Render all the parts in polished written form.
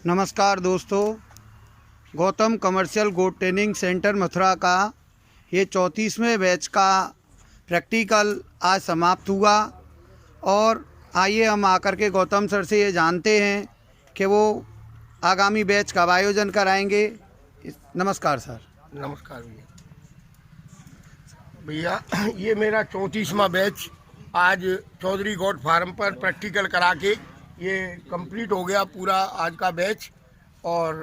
नमस्कार दोस्तों, गौतम कमर्शियल गोट training centre Mathura का ये 34वें बैच का प्रैक्टिकल आज समाप्त हुआ। और आइए हम आकर के गौतम सर से ये जानते हैं कि वो आगामी बैच कब आयोजन कराएंगे। नमस्कार सर। नमस्कार भैया, ये मेरा 34वां बैच आज चौधरी गोट फार्म पर प्रैक्टिकल करा के ये कंप्लीट हो गया पूरा आज का बैच। और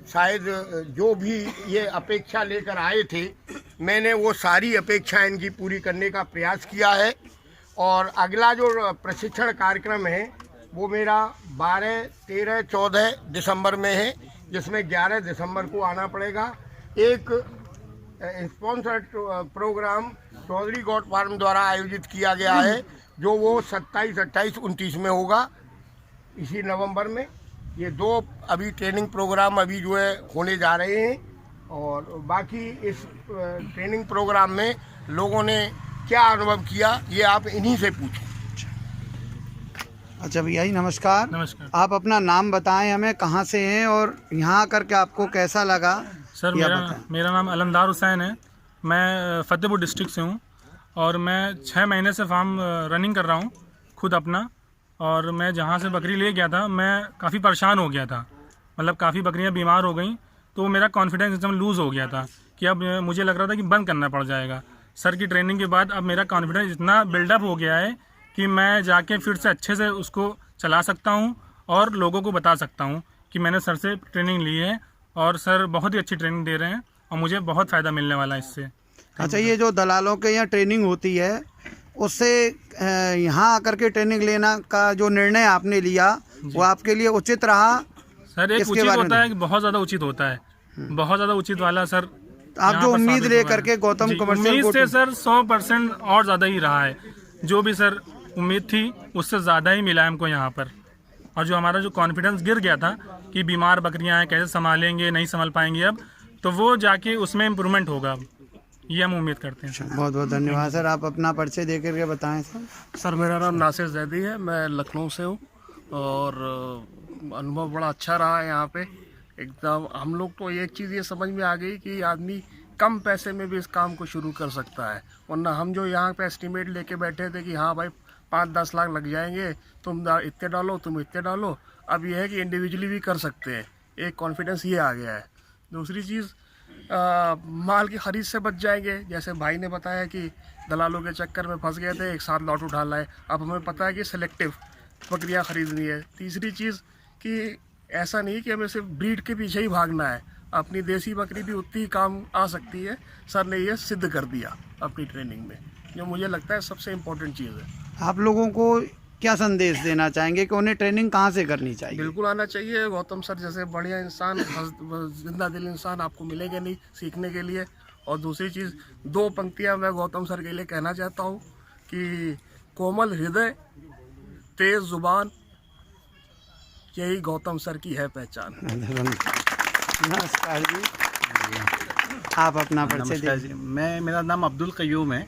शायद जो भी ये अपेक्षा लेकर आए थे, मैंने वो सारी अपेक्षाएं इनकी पूरी करने का प्रयास किया है। और अगला जो प्रशिक्षण कार्यक्रम है वो मेरा 12, 13, 14 दिसंबर में है, जिसमें 11 दिसंबर को आना पड़ेगा। एक sponsored program Chaudhary goat farm द्वारा आयोजित किया गया है, जो वो 27, 28, 29 में होगा इसी नवंबर में। ये 2 अभी ट्रेनिंग प्रोग्राम अभी जो है होने जा रहे हैं। और बाकी इस ट्रेनिंग प्रोग्राम में लोगों ने क्या अनुभव किया, ये आप इन्हीं से पूछें। अच्छा भैया जी, नमस्कार। नमस्कार। आप अपना नाम बताएं हमें, कहाँ से हैं और यहाँ आकर के आपको कैसा लगा। सर मेरा नाम अलमदार हुसैन है। मैं फतेहपुर डिस्ट्रिक्ट से हूँ और मैं 6 महीने से फार्म रनिंग कर रहा हूँ खुद अपना। और मैं जहाँ से बकरी ले गया था, मैं काफ़ी परेशान हो गया था, मतलब काफ़ी बकरियाँ बीमार हो गई, तो मेरा कॉन्फिडेंस एकदम लूज़ हो गया था कि अब मुझे लग रहा था कि बंद करना पड़ जाएगा। सर की ट्रेनिंग के बाद अब मेरा कॉन्फिडेंस इतना बिल्डअप हो गया है कि मैं जाके फिर से अच्छे से उसको चला सकता हूँ और लोगों को बता सकता हूँ कि मैंने सर से ट्रेनिंग ली है और सर बहुत ही अच्छी ट्रेनिंग दे रहे हैं और मुझे बहुत फ़ायदा मिलने वाला है इससे। अच्छा, ये जो दलालों के यहाँ ट्रेनिंग होती है, उससे यहाँ आकर के ट्रेनिंग लेना का जो निर्णय आपने लिया वो आपके लिए उचित रहा? सर एक उचित होता है कि बहुत ज़्यादा उचित होता है, बहुत ज़्यादा उचित वाला सर। आप जो उम्मीद लेकर के गौतम कमर्शियल उम्मीद से सर 100% और ज़्यादा ही रहा है। जो भी सर उम्मीद थी उससे ज़्यादा ही मिला है हमको यहाँ पर। और जो हमारा जो कॉन्फिडेंस गिर गया था कि बीमार बकरियाँ हैं, कैसे संभालेंगे, नहीं संभाल पाएंगे, अब तो वो जाके उसमें इम्प्रूवमेंट होगा, अब ये हम उम्मीद करते हैं। बहुत बहुत धन्यवाद सर। आप अपना परिचय दे करके बताएं सर। सर मेरा नाम नासिर जैदी है, मैं लखनऊ से हूँ और अनुभव बड़ा अच्छा रहा है यहाँ पे। एकदम हम लोग तो एक चीज़ ये समझ में आ गई कि आदमी कम पैसे में भी इस काम को शुरू कर सकता है। वरना हम जो यहाँ पे एस्टिमेट लेके बैठे थे कि हाँ भाई 5-10 लाख लग जाएंगे, तुम इतने डालो, तुम इतने डालो। अब ये है कि इंडिविजुअली भी कर सकते हैं, एक कॉन्फिडेंस ये आ गया है। दूसरी चीज़, माल की ख़रीद से बच जाएंगे। जैसे भाई ने बताया कि दलालों के चक्कर में फंस गए थे, एक साथ लॉट उठा लाए। अब हमें पता है कि सिलेक्टिव बकरियाँ ख़रीदनी है। तीसरी चीज़ कि ऐसा नहीं कि हमें सिर्फ ब्रीड के पीछे ही भागना है, अपनी देसी बकरी भी उतनी ही काम आ सकती है। सर ने ये सिद्ध कर दिया अपनी ट्रेनिंग में, जो मुझे लगता है सबसे इम्पोर्टेंट चीज़ है। आप लोगों को क्या संदेश देना चाहेंगे कि उन्हें ट्रेनिंग कहाँ से करनी चाहिए? बिल्कुल आना चाहिए। गौतम सर जैसे बढ़िया इंसान, जिंदा दिल इंसान आपको मिलेंगे नहीं सीखने के लिए। और दूसरी चीज़, 2 पंक्तियां मैं गौतम सर के लिए कहना चाहता हूँ कि कोमल हृदय, तेज जुबान, यही गौतम सर की है पहचान। नमस्कार जी, आप अपना परिचय नमस्कार जी, मेरा नाम अब्दुल कयूम है।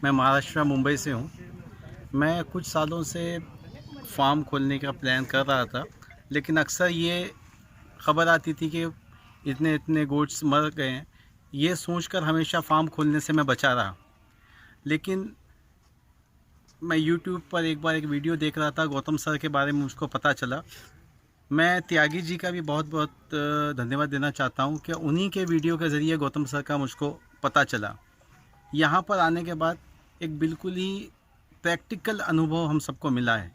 मैं महाराष्ट्र मुंबई से हूँ। मैं कुछ सालों से फार्म खोलने का प्लान कर रहा था, लेकिन अक्सर ये खबर आती थी कि इतने इतने गोट्स मर गए हैं। ये सोचकर हमेशा फार्म खोलने से मैं बचा रहा। लेकिन मैं यूट्यूब पर एक बार एक वीडियो देख रहा था, गौतम सर के बारे में मुझको पता चला। मैं त्यागी जी का भी बहुत बहुत धन्यवाद देना चाहता हूँ कि उन्हीं के वीडियो के ज़रिए गौतम सर का मुझको पता चला। यहाँ पर आने के बाद एक बिल्कुल ही प्रैक्टिकल अनुभव हम सबको मिला है,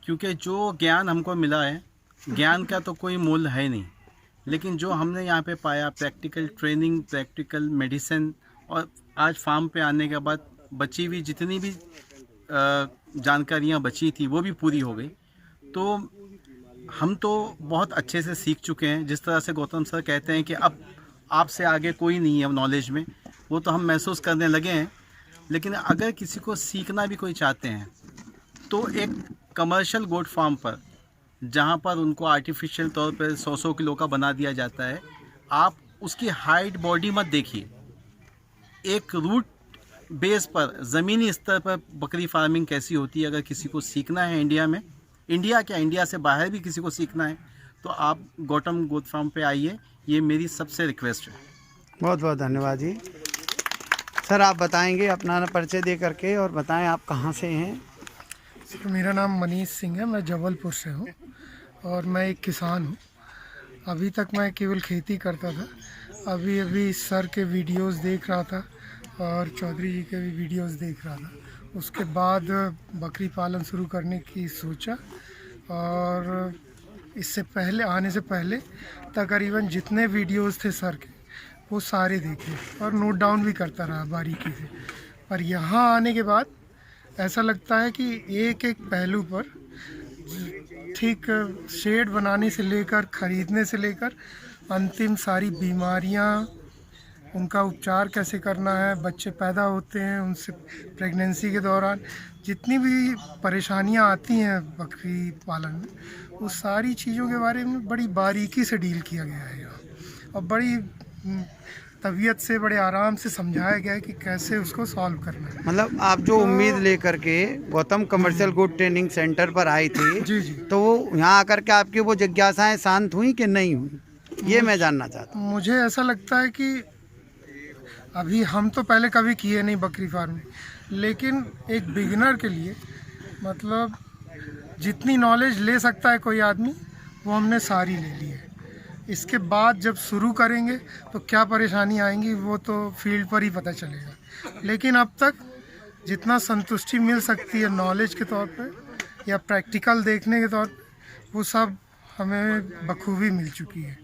क्योंकि जो ज्ञान हमको मिला है, ज्ञान का तो कोई मूल्य है नहीं, लेकिन जो हमने यहाँ पे पाया, प्रैक्टिकल ट्रेनिंग, प्रैक्टिकल मेडिसिन, और आज फार्म पे आने के बाद बची हुई जितनी भी जानकारियाँ बची थी वो भी पूरी हो गई। तो हम तो बहुत अच्छे से सीख चुके हैं। जिस तरह से गौतम सर कहते हैं कि अब आपसे आगे कोई नहीं है नॉलेज में, वो तो हम महसूस करने लगे हैं। लेकिन अगर किसी को सीखना भी कोई चाहते हैं तो एक कमर्शियल गोट फार्म पर, जहाँ पर उनको आर्टिफिशियल तौर पर 100 किलो का बना दिया जाता है, आप उसकी हाइट बॉडी मत देखिए। एक रूट बेस पर, ज़मीनी स्तर पर बकरी फार्मिंग कैसी होती है, अगर किसी को सीखना है इंडिया में, इंडिया क्या, इंडिया से बाहर भी किसी को सीखना है तो आप गौतम गोट फार्म पे आइए, ये मेरी सबसे रिक्वेस्ट है। बहुत बहुत धन्यवाद जी। सर आप बताएंगे अपना परिचय दे करके और बताएं आप कहाँ से हैं। सर मेरा नाम मनीष सिंह है, मैं जबलपुर से हूँ और मैं एक किसान हूँ। अभी तक मैं केवल खेती करता था, अभी अभी सर के वीडियोस देख रहा था और चौधरी जी के भी वीडियोस देख रहा था। उसके बाद बकरी पालन शुरू करने की सोचा और इससे पहले आने से पहले तकरीबन जितने वीडियोस थे सर के वो सारे देखे और नोट डाउन भी करता रहा बारीकी से। पर यहाँ आने के बाद ऐसा लगता है कि एक एक पहलू पर ठीक शेड बनाने से लेकर ख़रीदने से लेकर अंतिम सारी बीमारियाँ, उनका उपचार कैसे करना है, बच्चे पैदा होते हैं उनसे प्रेगनेंसी के दौरान जितनी भी परेशानियाँ आती हैं बकरी पालन में, उस सारी चीज़ों के बारे में बड़ी बारीकी से डील किया गया है यहाँ और बड़ी तबीयत से बड़े आराम से समझाया गया है कि कैसे उसको सॉल्व करना है। मतलब आप जो उम्मीद लेकर के गौतम कमर्शियल गोट ट्रेनिंग सेंटर पर आए थे जी जी, तो यहाँ आकर के आपकी वो जिज्ञासाएं शांत हुई कि नहीं हुई, ये मैं जानना चाहता हूँ। मुझे ऐसा लगता है कि अभी हम तो पहले कभी किए नहीं बकरी फार्मिंग, लेकिन एक बिगिनर के लिए मतलब जितनी नॉलेज ले सकता है कोई आदमी वो हमने सारी ले ली है। इसके बाद जब शुरू करेंगे तो क्या परेशानी आएंगी वो तो फील्ड पर ही पता चलेगा, लेकिन अब तक जितना संतुष्टि मिल सकती है नॉलेज के तौर पे या प्रैक्टिकल देखने के तौर पे वो सब हमें बखूबी मिल चुकी है।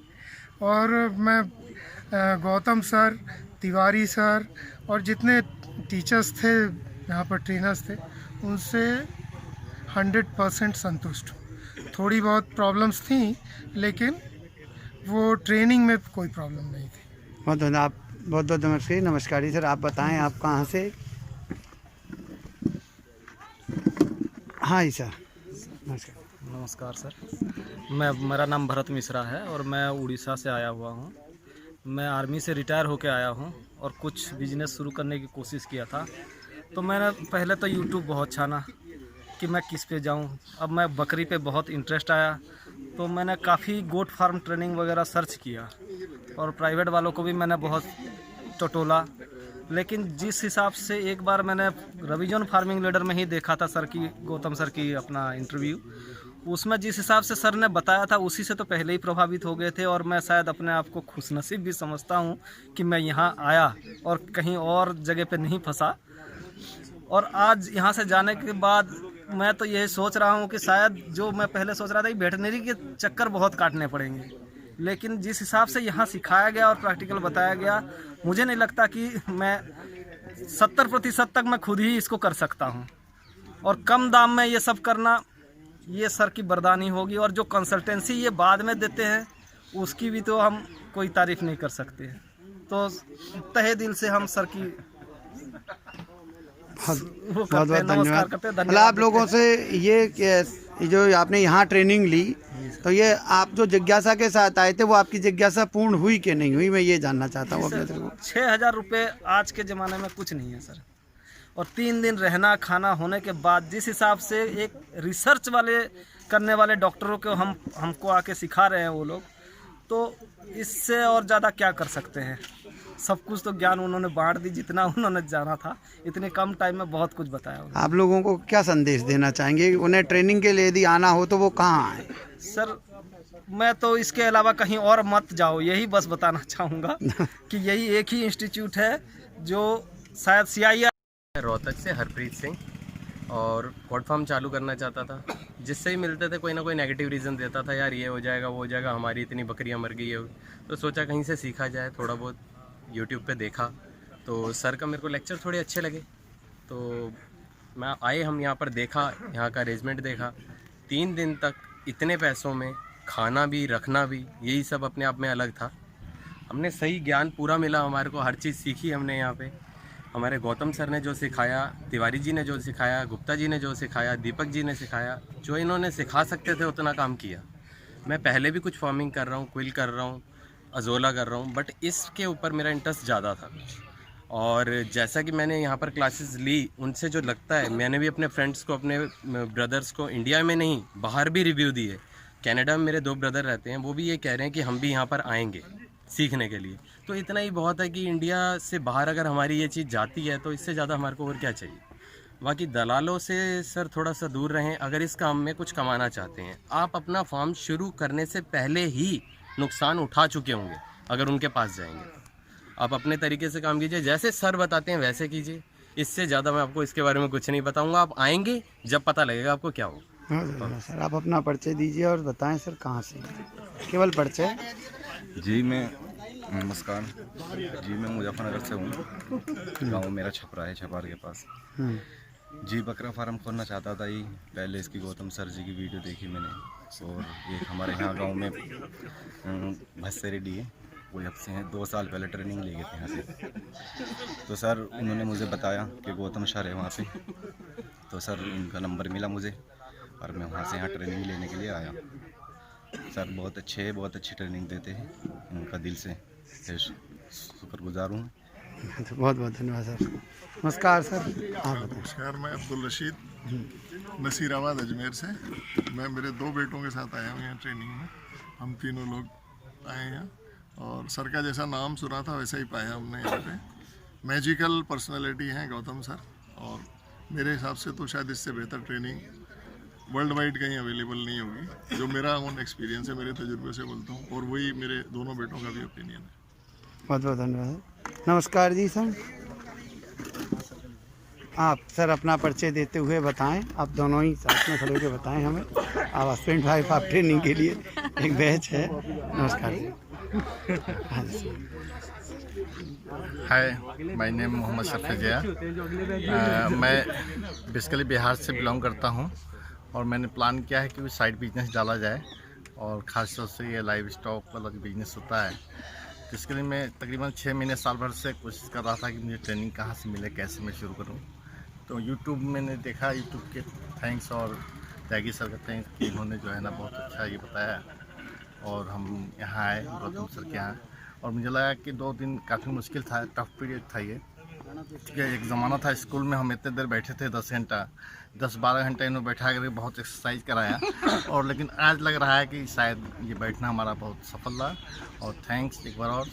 और मैं गौतम सर, तिवारी सर और जितने टीचर्स थे यहाँ पर, ट्रेनर्स थे, उनसे 100% संतुष्ट हूँ। थोड़ी बहुत प्रॉब्लम्स थी लेकिन वो ट्रेनिंग में कोई प्रॉब्लम नहीं थी। बहुत धन्यवाद, आप बहुत बहुत नमस्कार। नमस्कार जी सर, आप बताएं आप कहाँ से। हाँ जी सर, नमस्कार। नमस्कार सर, मेरा नाम भरत मिश्रा है और मैं उड़ीसा से आया हुआ हूँ। मैं आर्मी से रिटायर होकर आया हूँ और कुछ बिजनेस शुरू करने की कोशिश किया था। तो मैंने पहले तो यूट्यूब बहुत छाना कि मैं किस पे जाऊँ। अब मैं बकरी पे बहुत इंटरेस्ट आया तो मैंने काफ़ी गोट फार्म ट्रेनिंग वगैरह सर्च किया और प्राइवेट वालों को भी मैंने बहुत टटोला। लेकिन जिस हिसाब से एक बार मैंने रविजन फार्मिंग लीडर में ही देखा था सर की, गौतम सर की अपना इंटरव्यू, उसमें जिस हिसाब से सर ने बताया था उसी से तो पहले ही प्रभावित हो गए थे। और मैं शायद अपने आप को खुशनसीब भी समझता हूँ कि मैं यहाँ आया और कहीं और जगह पे नहीं फंसा। और आज यहाँ से जाने के बाद मैं तो यही सोच रहा हूँ कि शायद जो मैं पहले सोच रहा था कि वेटरनरी के चक्कर बहुत काटने पड़ेंगे, लेकिन जिस हिसाब से यहाँ सिखाया गया और प्रैक्टिकल बताया गया, मुझे नहीं लगता कि मैं 70% तक मैं खुद ही इसको कर सकता हूँ। और कम दाम में ये सब करना ये सर की बरदानी होगी। और जो कंसल्टेंसी ये बाद में देते हैं उसकी भी तो हम कोई तारीफ़ नहीं कर सकते। तो तहे दिल से हम सर की बहुत बहुत धन्यवाद। मतलब आप लोगों से ये जो आपने यहाँ ट्रेनिंग ली तो ये आप जो जिज्ञासा के साथ आए थे वो आपकी जिज्ञासा पूर्ण हुई कि नहीं हुई, मैं ये जानना चाहता हूँ अपने को। 6,000 रुपये आज के ज़माने में कुछ नहीं है सर। और 3 दिन रहना खाना होने के बाद जिस हिसाब से एक रिसर्च वाले करने वाले डॉक्टरों को हमको आके सिखा रहे हैं वो लोग, तो इससे और ज़्यादा क्या कर सकते हैं। सब कुछ तो ज्ञान उन्होंने बांट दी, जितना उन्होंने जाना था इतने कम टाइम में बहुत कुछ बताया। आप लोगों को क्या संदेश देना चाहेंगे, उन्हें ट्रेनिंग के लिए यदि आना हो तो वो कहाँ आए? सर मैं तो इसके अलावा कहीं और मत जाओ, यही बस बताना चाहूँगा कि यही एक ही इंस्टीट्यूट है जो शायद CIR। रोहतक से हरप्रीत सिंह, और गोट फार्म चालू करना चाहता था। जिससे ही मिलते थे कोई ना कोई नेगेटिव रीज़न देता था, यार ये हो जाएगा वो हो जाएगा, हमारी इतनी बकरियां मर गई है। तो सोचा कहीं से सीखा जाए। थोड़ा बहुत यूट्यूब पे देखा तो सर का मेरे को लेक्चर थोड़े अच्छे लगे, तो मैं हम यहाँ पर देखा, यहाँ का अरेंजमेंट देखा। 3 दिन तक इतने पैसों में खाना भी रखना भी, यही सब अपने आप में अलग था। हमने सही ज्ञान पूरा मिला, हमारे को हर चीज़ सीखी हमने यहाँ पे। हमारे गौतम सर ने जो सिखाया, तिवारी जी ने जो सिखाया, गुप्ता जी ने जो सिखाया, दीपक जी ने सिखाया, जो इन्होंने सिखा सकते थे उतना काम किया। मैं पहले भी कुछ फार्मिंग कर रहा हूँ, क्विल कर रहा हूँ, अजोला कर रहा हूँ, बट इसके ऊपर मेरा इंटरेस्ट ज़्यादा था। और जैसा कि मैंने यहाँ पर क्लासेस ली, उनसे जो लगता है, मैंने भी अपने फ्रेंड्स को, अपने ब्रदर्स को इंडिया में नहीं बाहर भी रिव्यू दिए। कनाडा में मेरे 2 ब्रदर रहते हैं, वो भी ये कह रहे हैं कि हम भी यहाँ पर आएंगे सीखने के लिए। तो इतना ही बहुत है कि इंडिया से बाहर अगर हमारी ये चीज़ जाती है तो इससे ज़्यादा हमारे को और क्या चाहिए। बाकी दलालों से सर थोड़ा सा दूर रहें अगर इस काम में कुछ कमाना चाहते हैं। आप अपना फार्म शुरू करने से पहले ही नुकसान उठा चुके होंगे अगर उनके पास जाएंगे। आप अपने तरीके से काम कीजिए, जैसे सर बताते हैं वैसे कीजिए। इससे ज़्यादा मैं आपको इसके बारे में कुछ नहीं बताऊंगा। आप आएंगे जब पता लगेगा आपको क्या हो। हाँ सर, आप अपना परिचय दीजिए और बताएं सर कहाँ से, केवल परिचय। जी मैं नमस्कार जी, मैं मुजफ्फरनगर से हूँ। गांव मेरा छपरा है, छपार के पास। जी बकरा फार्म खोलना चाहता था। ये पहले इसकी गौतम सर जी की वीडियो देखी मैंने, और ये हमारे यहाँ गांव में भस्से रेडी है, वो अब से हैं 2 साल पहले ट्रेनिंग ले गए थे यहाँ से। तो सर उन्होंने मुझे बताया कि गौतम सर है वहाँ से, तो सर उनका नंबर मिला मुझे और मैं वहाँ से यहाँ ट्रेनिंग लेने के लिए आया। सर बहुत अच्छे, बहुत अच्छी ट्रेनिंग देते हैं, उनका दिल से शुक्रगुजार हूँ। तो बहुत बहुत धन्यवाद सर। नमस्कार सर, आप बताएं। नमस्कार, मैं अब्दुल रशीद नसीराबाद अजमेर से। मैं मेरे 2 बेटों के साथ आया हूँ यहाँ ट्रेनिंग में। हम तीनों लोग आए हैं और सर का जैसा नाम सुना था वैसा ही पाया हमने यहाँ पे। मैजिकल पर्सनालिटी हैं गौतम सर, और मेरे हिसाब से तो शायद इससे बेहतर ट्रेनिंग वर्ल्ड वाइड कहीं अवेलेबल नहीं होगी। जो मेरा ओन एक्सपीरियंस है, मेरे तजुर्बे से बोलता हूँ, और वही मेरे दोनों बेटों का भी ओपिनियन है। बहुत बहुत धन्यवाद। नमस्कार जी सर, आप सर अपना परिचय देते हुए बताएं। आप दोनों ही साथ में खड़े होकर बताएं हमें। आप हस्बैंड वाइफ, आप ट्रेनिंग के लिए एक बैच है। नमस्कार जी। हाँ जी। हाय, माय नेम मोहम्मद शफीजिया। मैं बेसिकली बिहार से बिलोंग करता हूँ, और मैंने प्लान किया है कि साइड बिजनेस डाला जाए, और ख़ास तौर से ये लाइव स्टॉक वाला जो बिजनेस होता है। तो इसके लिए मैं तकरीबन 6 महीने साल भर से कोशिश कर रहा था कि मुझे ट्रेनिंग कहाँ से मिले, कैसे मैं शुरू करूँ। तो यूट्यूब मैंने देखा, यूट्यूब के थैंक्स और त्यागी सर का थैंक्स कि इन्होंने जो है ना बहुत अच्छा ये बताया, और हम यहाँ आए गौतम सर के यहाँ। और मुझे लगा कि 2 दिन काफ़ी मुश्किल था, टफ पीरियड था ये। ठीक है, एक ज़माना था स्कूल में हम इतने देर बैठे थे, 10 घंटा 10-12 घंटे इन्होंने बैठा कर बहुत एक्सरसाइज कराया, और लेकिन आज लग रहा है कि शायद ये बैठना हमारा बहुत सफल रहा। और थैंक्स एक बार और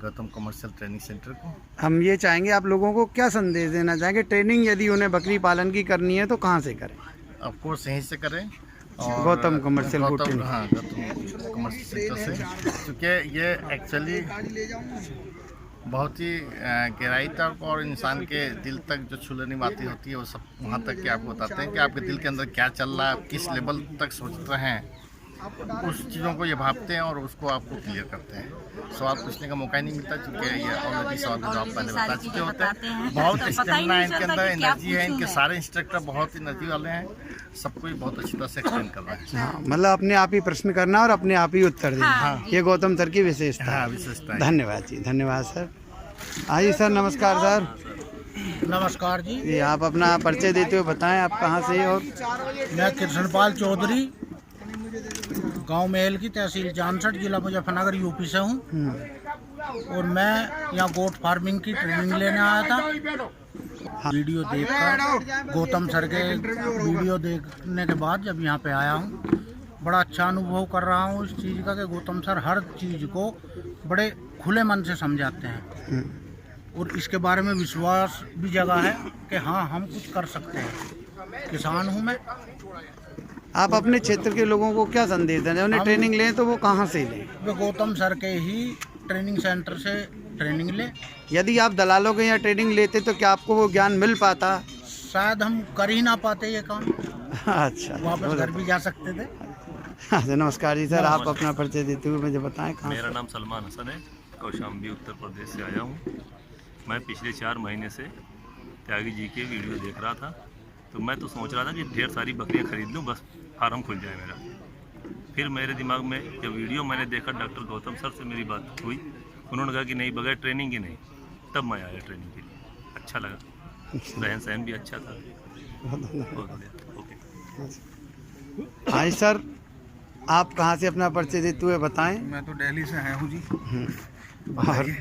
गौतम कमर्शियल ट्रेनिंग सेंटर को। हम ये चाहेंगे, आप लोगों को क्या संदेश देना चाहेंगे? ट्रेनिंग यदि उन्हें बकरी पालन की करनी है तो कहाँ से करें? ऑफ कोर्स यहीं से करें, और गौतम कमर्शियल ट्रेनिंग। हाँ, गौतम कमर्शियल सेंटर से, क्योंकि ये एक्चुअली बहुत ही गहराई तक और इंसान के दिल तक जो छू लेने बातें होती है, वो सब वहाँ तक के आपको बताते हैं कि आपके दिल के अंदर क्या चल रहा है, आप किस लेवल तक सोच रहे हैं, उस चीज़ों को ये भापते हैं और उसको आपको क्लियर करते हैं। सवाल पूछने का मौका ही नहीं मिलता, क्योंकि ये ऑलरेडी सवाल का जवाब पहले बता चुके होते हैं। बहुत स्टेमिना है इनके अंदर, एनर्जी है इनके, सारे इंस्ट्रक्टर बहुत एनर्जी वाले हैं, सबको ही बहुत अच्छी तरह से एक्सप्लेन कर रहे हैं। हाँ, मतलब अपने आप ही प्रश्न करना और अपने आप ही उत्तर देना। हाँ, ये गौतम सर की विशेषता है। विशेषता। धन्यवाद जी, धन्यवाद सर। आइए सर, नमस्कार सर। नमस्कार जी। ये आप अपना परिचय देते हुए बताएं आप कहाँ से। और मैं कृष्णपाल चौधरी, गांव मेल की तहसील जानसठ, जिला मुजफ्फरनगर, यूपी से हूँ। और मैं यहाँ गोट फार्मिंग की ट्रेनिंग लेने आया था। वीडियो देखकर, गौतम सर के वीडियो देखने के बाद जब यहाँ पे आया हूँ, बड़ा अच्छा अनुभव कर रहा हूँ इस चीज़ का कि गौतम सर हर चीज़ को बड़े खुले मन से समझाते हैं, और इसके बारे में विश्वास भी जगा है कि हाँ हम कुछ कर सकते हैं। किसान हूँ मैं। आप अपने क्षेत्र के लोगों को क्या संदेश दें? उन्हें ट्रेनिंग लें तो वो कहाँ से लें? वे गौतम सर के ही ट्रेनिंग सेंटर से ट्रेनिंग लें। यदि आप दलालों के यहाँ ट्रेनिंग लेते तो क्या आपको वो ज्ञान मिल पाता? शायद हम कर ही ना पाते ये काम। अच्छा, वापस घर भी जा सकते थे। हाँ, नमस्कार जी सर, आप अपना परिचय देते हुए मुझे बताएं कहाँ। मेरा नाम सलमान हसन है, कौशाम्बी उत्तर प्रदेश से आया हूँ। मैं पिछले 4 महीने से त्यागी जी के वीडियो देख रहा था, तो मैं तो सोच रहा था कि ढेर सारी बकरियाँ खरीद लूँ, बस फार्म खुल जाए मेरा। फिर मेरे दिमाग में जब वीडियो मैंने देखा, डॉक्टर गौतम सर से मेरी बात हुई, उन्होंने कहा कि नहीं, बगैर ट्रेनिंग ही नहीं। तब मैं आया ट्रेनिंग के लिए, अच्छा लगा, रहन सहन भी अच्छा था। बहुत बढ़िया। ओके। हाँ सर, आप कहाँ से अपना परिचय देते हुए बताएं। मैं तो दिल्ली से आया हूँ जी। और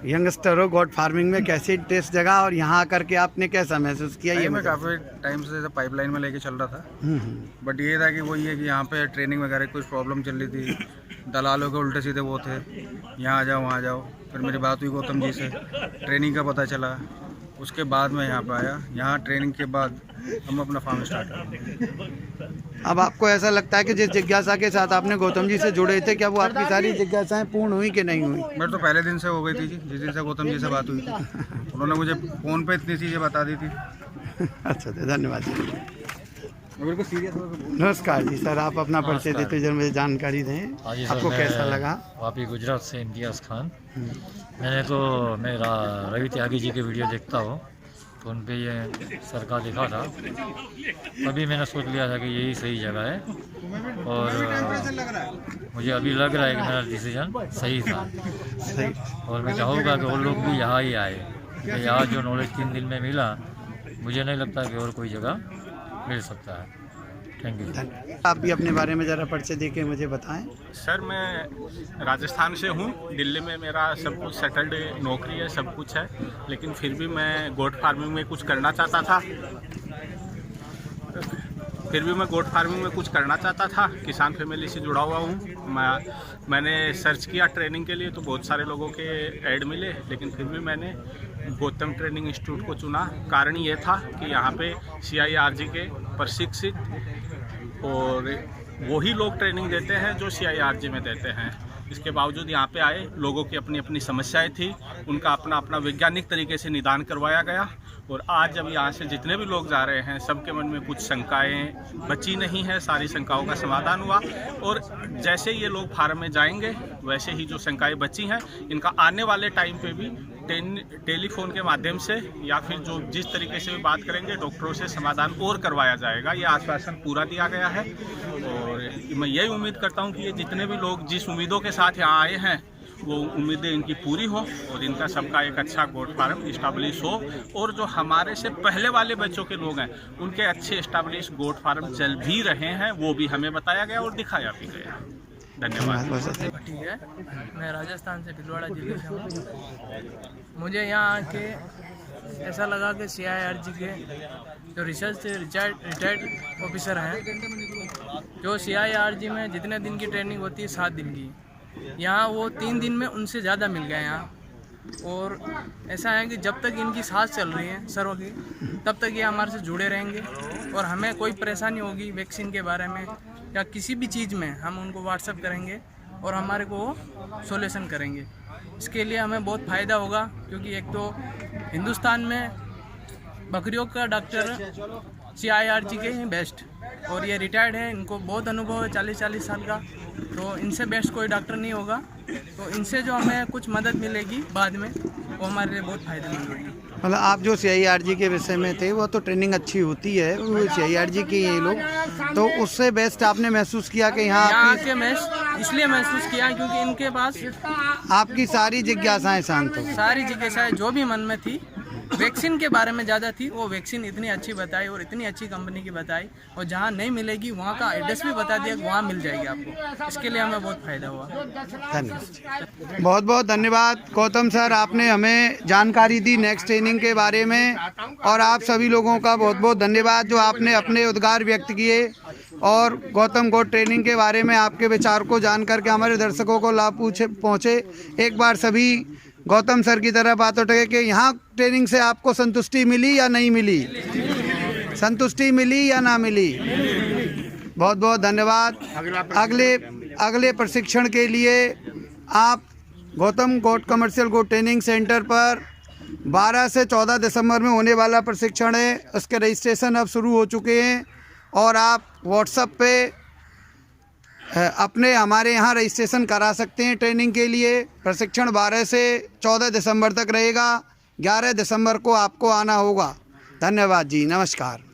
यंगस्टर हो, गोट फार्मिंग में कैसे इंटरेस्ट जगा और यहाँ आकर के आपने कैसा महसूस किया? ये मैं काफ़ी टाइम से पाइपलाइन में लेके चल रहा था, बट ये था कि वही है कि यहाँ पे ट्रेनिंग वगैरह कुछ प्रॉब्लम चल रही थी, दलालों के उल्टे सीधे वो थे, यहाँ आ जाओ वहाँ जाओ। फिर मेरी बात हुई गौतम जी से, ट्रेनिंग का पता चला, उसके बाद मैं यहाँ पे आया। यहाँ ट्रेनिंग के बाद हम अपना फार्म स्टार्ट करें। अब आपको ऐसा लगता है कि जिस जिज्ञासा के साथ आपने गौतम जी से जुड़े थे, क्या वो आपकी सारी जिज्ञासाएं पूर्ण हुई कि नहीं हुई? मेरे तो पहले दिन से हो गई थी जी, जिस दिन से गौतम जी से बात हुई थी। उन्होंने मुझे फ़ोन पे इतनी चीज़ें बता दी थी। अच्छा, धन्यवाद जी। नमस्कार जी सर, आप अपना परिचय देते हुए मुझे जानकारी दें, आपको कैसा लगा? वापी गुजरात से इम्तियाज़ खान। मैं रवि त्यागी जी के वीडियो देखता हूँ, तो उन पे ये सर का देखा था, तभी मैंने सोच लिया था कि यही सही जगह है, और मुझे अभी लग रहा है कि मेरा डिसीजन सही था। और मैं चाहूँगा कि वो लोग भी यहाँ ही आए, क्योंकि यहाँ जो नॉलेज 3 दिन में मिला, मुझे नहीं लगता कि और कोई जगह मिल सकता है। Thank you. आप भी अपने बारे में ज़रा परिचय देके मुझे बताएं। सर, मैं राजस्थान से हूँ। दिल्ली में मेरा सब कुछ सेटल्ड नौकरी है, सब कुछ है, लेकिन फिर भी मैं गोट फार्मिंग में कुछ करना चाहता था। किसान फैमिली से जुड़ा हुआ हूँ। मैंने सर्च किया ट्रेनिंग के लिए, तो बहुत सारे लोगों के ऐड मिले, लेकिन फिर भी मैंने गौतम ट्रेनिंग इंस्टीट्यूट को चुना। कारण ये था कि यहाँ पे CIRG के प्रशिक्षित और वही लोग ट्रेनिंग देते हैं जो CIRG में देते हैं। इसके बावजूद यहाँ पे आए लोगों की अपनी अपनी समस्याएं थी, उनका अपना अपना वैज्ञानिक तरीके से निदान करवाया गया। और आज जब यहाँ से जितने भी लोग जा रहे हैं, सबके मन में कुछ शंकाएं बची नहीं है, सारी शंकाओं का समाधान हुआ। और जैसे ये लोग फार्म में जाएंगे, वैसे ही जो शंकाएं बची हैं, इनका आने वाले टाइम पे भी टेलीफोन के माध्यम से या फिर जो जिस तरीके से भी बात करेंगे, डॉक्टरों से समाधान और करवाया जाएगा। ये आश्वासन पूरा दिया गया है, और मैं यही उम्मीद करता हूँ कि ये जितने भी लोग जिस उम्मीदों के साथ यहाँ आए हैं, वो उम्मीदें इनकी पूरी हो और इनका सबका एक अच्छा गोट फार्म इस्टेब्लिश हो। और जो हमारे से पहले वाले बच्चों के लोग हैं, उनके अच्छे इस्टेब्लिश गोट फार्म चल भी रहे हैं, वो भी हमें बताया गया और दिखाया भी गया। धन्यवाद। ठीक है, मैं राजस्थान से भिलवाड़ा जिले से हूँ। मुझे यहाँ आके ऐसा लगा कि CIRG के जो रिसर्च से रिटायर्ड ऑफिसर हैं, जो CIRG में जितने दिन की ट्रेनिंग होती है 7 दिन की, यहाँ वो 3 दिन में उनसे ज़्यादा मिल गया यहाँ। और ऐसा है कि जब तक इनकी सांस चल रही है सरों की, तब तक ये हमारे से जुड़े रहेंगे, और हमें कोई परेशानी होगी वैक्सीन के बारे में या किसी भी चीज़ में, हम उनको व्हाट्सएप करेंगे और हमारे को वो सोल्यूशन करेंगे। इसके लिए हमें बहुत फ़ायदा होगा, क्योंकि एक तो हिंदुस्तान में बकरियों का डॉक्टर CIRG के हैं बेस्ट, और ये रिटायर्ड है, इनको बहुत अनुभव है 40-40 साल का, तो इनसे बेस्ट कोई डॉक्टर नहीं होगा। तो इनसे जो हमें कुछ मदद मिलेगी बाद में, वो हमारे लिए बहुत फ़ायदेमंद होगी। मतलब आप जो CIRG के विषय में थे, वो तो ट्रेनिंग अच्छी होती है, वो CIRG के ये लोग, तो उससे बेस्ट आपने महसूस किया कि यहाँ के इसलिए महसूस किया क्योंकि इनके पास आपकी सारी जिज्ञासाएं शांत हो, सारी जिज्ञासाएं जो भी मन में थी, वैक्सीन के बारे में ज़्यादा थी, वो वैक्सीन इतनी अच्छी बताई और इतनी अच्छी कंपनी की बताई, और जहाँ नहीं मिलेगी वहाँ का एड्रेस भी बता दिया, वहाँ मिल जाएगी आपको। इसके लिए हमें बहुत फ़ायदा हुआ। धन्यवाद, बहुत बहुत धन्यवाद गौतम सर, आपने हमें जानकारी दी नेक्स्ट ट्रेनिंग के बारे में। और आप सभी लोगों का बहुत बहुत धन्यवाद जो आपने अपने उद्गार व्यक्त किए और गौतम गोट ट्रेनिंग के बारे में आपके विचार को जान करके हमारे दर्शकों को लाभ पहुँचे। एक बार सभी गौतम सर की तरफ बात उठे कि यहाँ ट्रेनिंग से आपको संतुष्टि मिली या नहीं मिली, संतुष्टि मिली या ना मिली? बहुत बहुत धन्यवाद। अगले प्रशिक्षण के लिए आप गौतम गोट कमर्शियल गोट ट्रेनिंग सेंटर पर 12 से 14 दिसंबर में होने वाला प्रशिक्षण है, उसके रजिस्ट्रेशन अब शुरू हो चुके हैं, और आप व्हाट्सएप पे अपने हमारे यहाँ रजिस्ट्रेशन करा सकते हैं ट्रेनिंग के लिए। प्रशिक्षण 12 से 14 दिसंबर तक रहेगा, 11 दिसंबर को आपको आना होगा। धन्यवाद जी, नमस्कार।